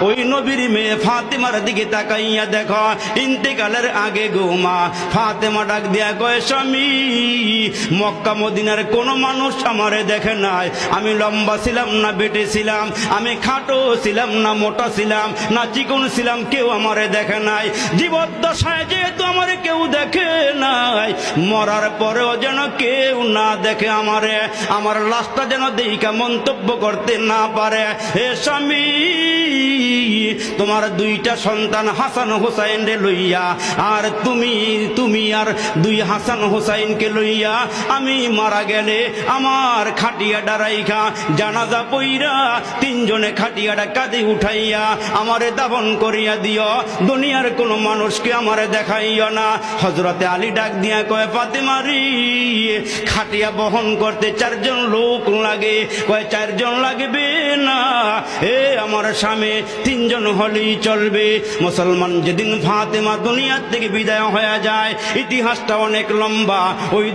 ওই নবীর মেয়ে ফাতেমার দিকে তাকাইয়া দেখো, ইন্তেকালের আগে গো মা ফাতেমা ডাক দিয়া কয়, স্বামী মক্কা মদিনার কোন মানুষ আমারে দেখে নাই। আমি লম্বা ছিলাম না বেটে ছিলাম, আমি খাটো ছিলাম না মোটা ছিলাম না চিকন ছিলাম, কেউ আমারে দেখে নাই। জীবদ্দশায় যেহেতু আমারে কেউ দেখে নাই, মরার পরেও যেন কেউ না দেখে আমারে, আমার লাশটা যেন দেইকা মন্তব্য করতে না পারে। হে স্বামী, তোমার দুইটা সন্তান হাসান হোসাইন রে লইয়া, আর তুমি আর দুই হাসান হোসাইনকে লইয়া আমি মারা গেলে আমার খাটিয়াটা রাইখা জানাজা পইরা তিনজনে খাটিয়াটা কাঁধে উঠাইয়া আমারে দাফন করিয়া দিও, দুনিয়ার কোন মানুষকে আমারে দেখাইও না। হযরতে আলী ডাক দিয়া কয়, ফাতেমারি খাটিয়া বহন করতে 4 জন লোক লাগে। কয় 4 জন লাগবে না, এ আমার স্বামী 3 জন হলেই চলবে। মুসলমান যেদিন ফাতেমা দুনিয়া থেকে বিদায় হয়ে যায়, ইতিহাসটা অনেক লম্বা। ওই